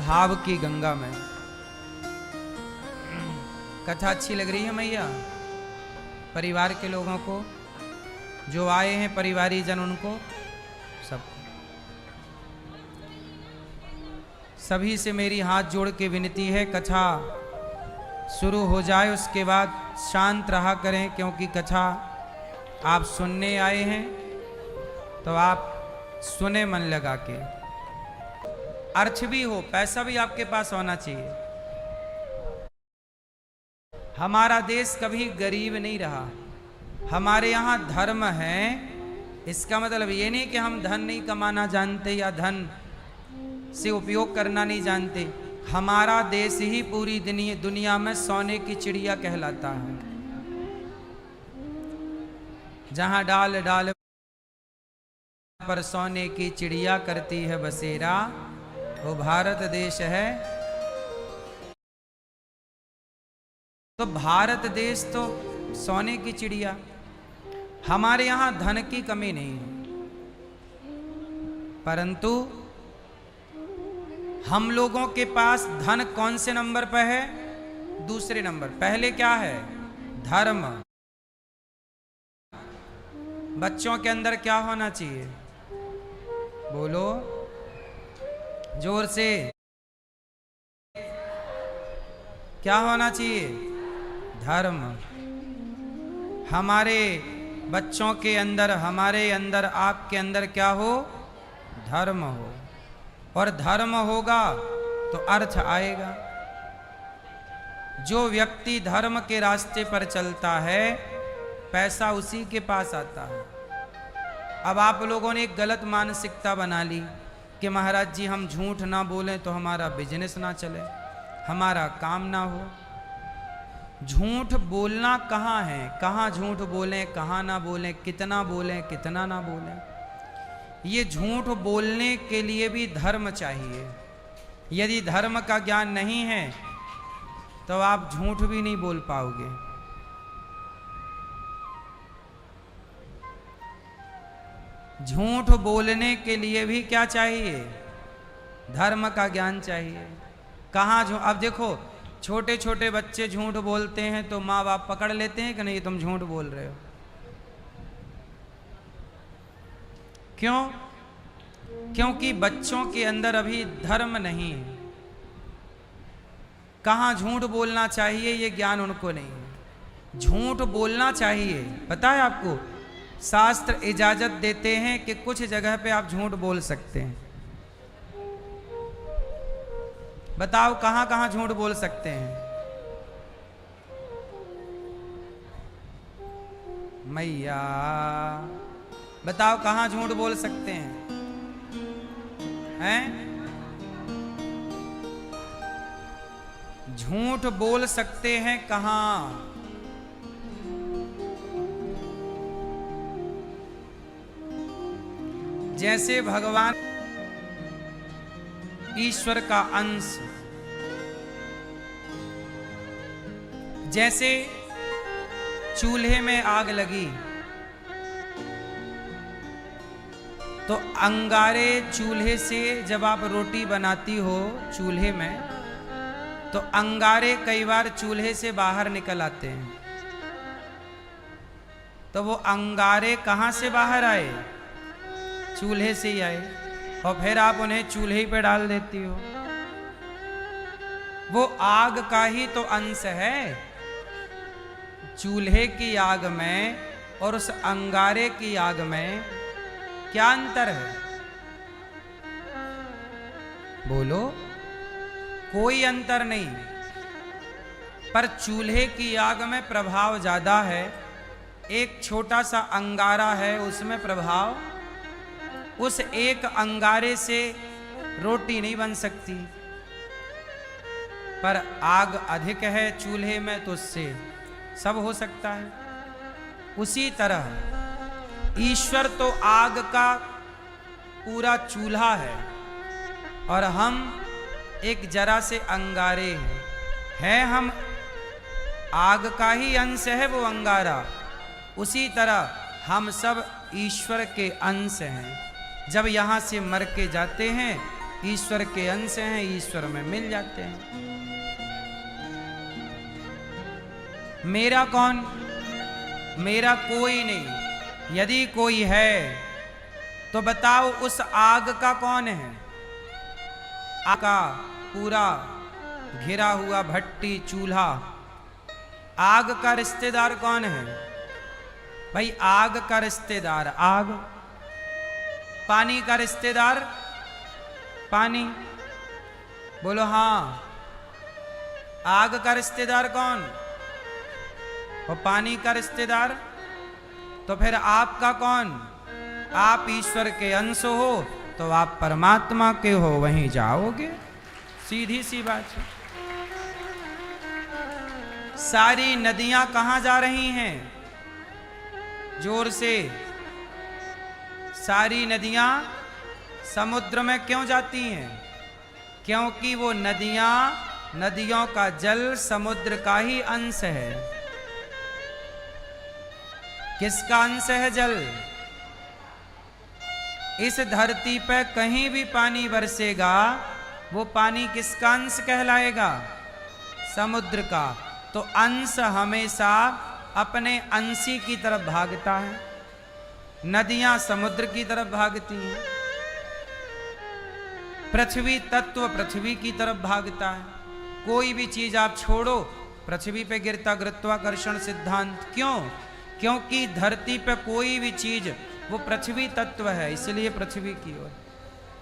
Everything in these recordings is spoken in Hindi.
भाव की गंगा में। कथा अच्छी लग रही है मैया? परिवार के लोगों को, जो आए हैं परिवारी जन, उनको सबको, सभी से मेरी हाथ जोड़ के विनती है, कथा शुरू हो जाए उसके बाद शांत रहा करें, क्योंकि कथा आप सुनने आए हैं तो आप सुने मन लगा के। अर्थ भी हो, पैसा भी आपके पास होना चाहिए। हमारा देश कभी गरीब नहीं रहा। हमारे यहाँ धर्म है, इसका मतलब ये नहीं कि हम धन नहीं कमाना जानते या धन से उपयोग करना नहीं जानते। हमारा देश ही पूरी दुनिया में सोने की चिड़िया कहलाता है। जहां डाल डाल पर सोने की चिड़िया करती है बसेरा, वो भारत देश है। तो भारत देश तो सोने की चिड़िया। हमारे यहां धन की कमी नहीं है, परंतु हम लोगों के पास धन कौन से नंबर पर है? दूसरे नंबर। पहले क्या है? धर्म। बच्चों के अंदर क्या होना चाहिए? बोलो जोर से, क्या होना चाहिए? धर्म। हमारे बच्चों के अंदर, हमारे अंदर, आपके अंदर क्या हो? धर्म हो। और धर्म होगा तो अर्थ आएगा। जो व्यक्ति धर्म के रास्ते पर चलता है, पैसा उसी के पास आता है। अब आप लोगों ने एक गलत मानसिकता बना ली कि महाराज जी हम झूठ ना बोलें तो हमारा बिजनेस ना चले, हमारा काम ना हो। झूठ बोलना कहाँ है? कहाँ झूठ बोलें, कहाँ ना बोलें, कितना बोलें, कितना ना बोलें? ये झूठ बोलने के लिए भी धर्म चाहिए। यदि धर्म का ज्ञान नहीं है तो आप झूठ भी नहीं बोल पाओगे। झूठ बोलने के लिए भी क्या चाहिए? धर्म का ज्ञान चाहिए। कहाँ अब देखो, छोटे छोटे बच्चे झूठ बोलते हैं तो माँ बाप पकड़ लेते हैं कि नहीं तुम झूठ बोल रहे हो। क्यों? क्योंकि बच्चों के अंदर अभी धर्म नहीं है। कहाँ झूठ बोलना चाहिए ये ज्ञान उनको नहीं है। झूठ बोलना चाहिए, पता है आपको? शास्त्र इजाजत देते हैं कि कुछ जगह पे आप झूठ बोल सकते हैं। बताओ कहां कहां झूठ बोल सकते हैं? मैया बताओ कहां झूठ बोल सकते हैं? हैं? झूठ बोल सकते हैं कहां? जैसे भगवान ईश्वर का अंश, जैसे चूल्हे में आग लगी तो अंगारे चूल्हे से, जब आप रोटी बनाती हो चूल्हे में, तो अंगारे कई बार चूल्हे से बाहर निकल आते हैं। तो वो अंगारे कहां से बाहर आए? चूल्हे से ही आए, और फिर आप उन्हें चूल्हे पे डाल देती हो। वो आग का ही तो अंश है। चूल्हे की आग में और उस अंगारे की आग में क्या अंतर है? बोलो। कोई अंतर नहीं, पर चूल्हे की आग में प्रभाव ज्यादा है। एक छोटा सा अंगारा है, उसमें प्रभाव, उस एक अंगारे से रोटी नहीं बन सकती। पर आग अधिक है चूल्हे में तो उससे सब हो सकता है। उसी तरह ईश्वर तो आग का पूरा चूल्हा है और हम एक जरा से अंगारे हैं। हम आग का ही अंश है वो अंगारा। उसी तरह हम सब ईश्वर के अंश हैं। जब यहाँ से मर के जाते हैं ईश्वर के अंश हैं, ईश्वर में मिल जाते हैं। मेरा कौन? मेरा कोई नहीं। यदि कोई है तो बताओ उस आग का कौन है? आग का पूरा घिरा हुआ भट्टी चूल्हा, आग का रिश्तेदार कौन है भाई? आग का रिश्तेदार आग। पानी का रिश्तेदार पानी। बोलो हाँ। आग का रिश्तेदार कौन? और पानी का रिश्तेदार? तो फिर आपका कौन? आप ईश्वर के अंश हो तो आप परमात्मा के हो, वहीं जाओगे। सीधी सी बात है। सारी नदियां कहां जा रही हैं? जोर से। सारी नदियां समुद्र में क्यों जाती हैं? क्योंकि वो नदियां, नदियों का जल समुद्र का ही अंश है। किसका अंश है जल? इस धरती पे कहीं भी पानी बरसेगा, वो पानी किसका अंश कहलाएगा? समुद्र का। तो अंश हमेशा अपने अंशी की तरफ भागता है। नदियां समुद्र की तरफ भागती हैं। पृथ्वी तत्व पृथ्वी की तरफ भागता है। कोई भी चीज आप छोड़ो, पृथ्वी पे गिरता गुरुत्वाकर्षण सिद्धांत। क्यों? क्योंकि धरती पे कोई भी चीज वो पृथ्वी तत्व है, इसलिए पृथ्वी की ओर।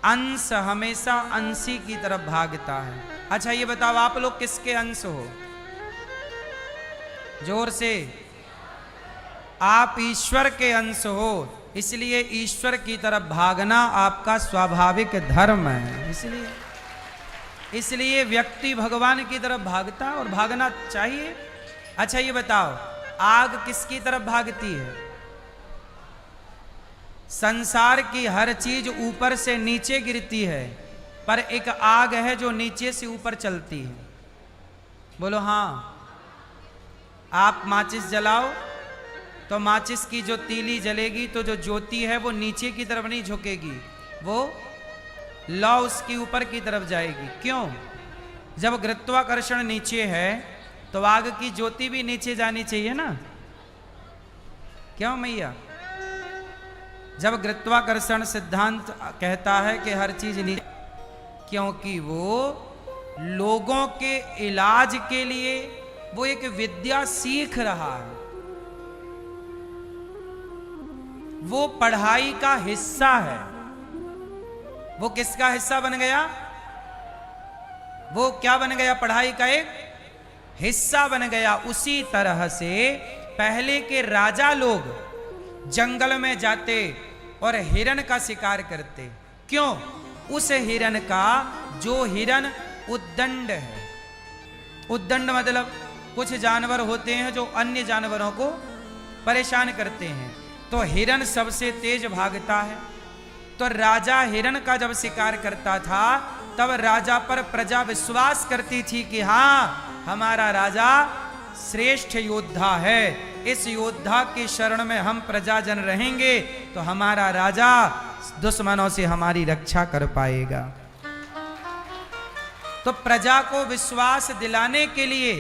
अंश हमेशा अंशी की तरफ भागता है। अच्छा ये बताओ आप लोग किसके अंश हो? जोर से। आप ईश्वर के अंश हो, इसलिए ईश्वर की तरफ भागना आपका स्वाभाविक धर्म है। इसलिए व्यक्ति भगवान की तरफ भागता और भागना चाहिए। अच्छा ये बताओ आग किसकी तरफ भागती है? संसार की हर चीज ऊपर से नीचे गिरती है, पर एक आग है जो नीचे से ऊपर चलती है। बोलो हाँ। आप माचिस जलाओ तो माचिस की जो तीली जलेगी तो जो ज्योति है वो नीचे की तरफ नहीं झुकेगी, वो लौ उसकी ऊपर की तरफ जाएगी। क्यों? जब गुरुत्वाकर्षण नीचे है तो आग की ज्योति भी नीचे जानी चाहिए ना। क्यों मैया? जब गुरुत्वाकर्षण सिद्धांत कहता है कि हर चीज नीचे, क्योंकि वो लोगों के इलाज के लिए वो एक विद्या सीख रहा है। वो पढ़ाई का हिस्सा है। वो किसका हिस्सा बन गया? वो क्या बन गया? पढ़ाई का एक हिस्सा बन गया। उसी तरह से पहले के राजा लोग जंगल में जाते और हिरण का शिकार करते। क्यों? उस हिरण का, जो हिरण उद्दंड है। उद्दंड मतलब कुछ जानवर होते हैं जो अन्य जानवरों को परेशान करते हैं, तो हिरण सबसे तेज भागता है। तो राजा हिरण का जब शिकार करता था तब राजा पर प्रजा विश्वास करती थी कि हाँ हमारा राजा श्रेष्ठ योद्धा है, इस योद्धा की शरण में हम प्रजाजन रहेंगे तो हमारा राजा दुश्मनों से हमारी रक्षा कर पाएगा। तो प्रजा को विश्वास दिलाने के लिए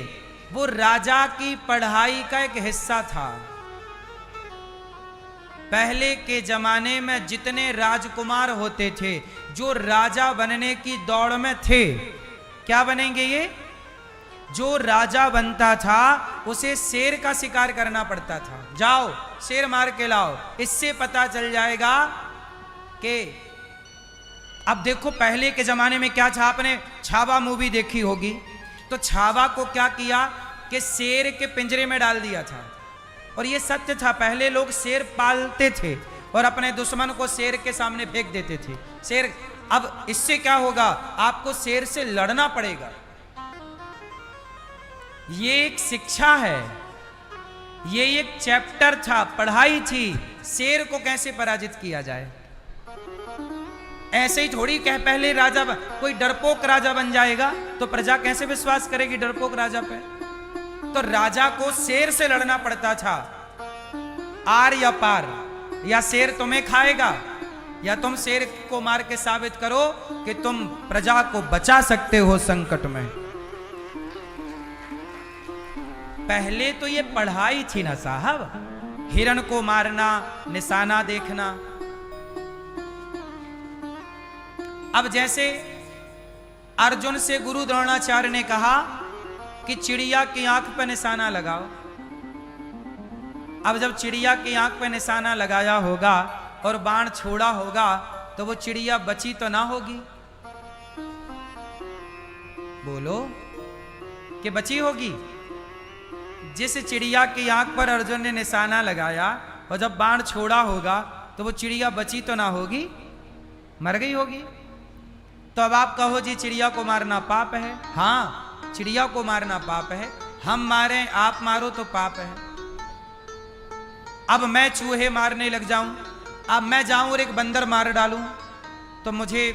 वो राजा की पढ़ाई का एक हिस्सा था। पहले के जमाने में जितने राजकुमार होते थे जो राजा बनने की दौड़ में थे, क्या बनेंगे ये? जो राजा बनता था उसे शेर का शिकार करना पड़ता था। जाओ शेर मार के लाओ, इससे पता चल जाएगा कि अब देखो पहले के जमाने में क्या था। आपने छावा मूवी देखी होगी, तो छावा को क्या किया कि शेर के पिंजरे में डाल दिया था। और ये सत्य था, पहले लोग शेर पालते थे और अपने दुश्मन को शेर के सामने फेंक देते थे। शेर, अब इससे क्या होगा? आपको शेर से लड़ना पड़ेगा। ये एक शिक्षा है, ये एक चैप्टर था, पढ़ाई थी, शेर को कैसे पराजित किया जाए। ऐसे ही थोड़ी कह पहले राजा कोई डरपोक राजा बन जाएगा तो प्रजा कैसे विश्वास करेगी डरपोक राजा पे। तो राजा को शेर से लड़ना पड़ता था। आर या पार, या शेर तुम्हें खाएगा या तुम शेर को मार के साबित करो कि तुम प्रजा को बचा सकते हो संकट में। पहले तो ये पढ़ाई थी ना साहब, हिरण को मारना, निशाना देखना। अब जैसे अर्जुन से गुरु द्रोणाचार्य ने कहा कि चिड़िया की आंख पर निशाना लगाओ। अब जब चिड़िया की आंख पर निशाना लगाया होगा और बाण छोड़ा होगा तो वो चिड़िया बची तो ना होगी? बोलो कि बची होगी? जिस चिड़िया की आंख पर अर्जुन ने निशाना लगाया और जब बाण छोड़ा होगा तो वो चिड़िया बची तो ना होगी, मर गई होगी। तो अब आप कहो जी चिड़िया को मारना पाप है। हाँ, चिड़िया को मारना पाप है, हम मारें आप मारो तो पाप है। अब मैं चूहे मारने लग जाऊं, अब मैं जाऊं और एक बंदर मार डालूं तो मुझे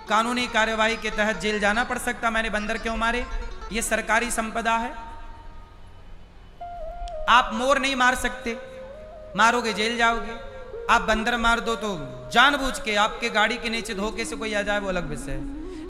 कानूनी कार्यवाही के तहत जेल जाना पड़ सकता। मैंने बंदर क्यों मारे? ये सरकारी संपदा है। आप मोर नहीं मार सकते, मारोगे जेल जाओगे। आप बंदर मार दो तो जानबूझ के आपके गाड़ी के नीचे धोखे से कोई आ जाए वो अलग विषय है।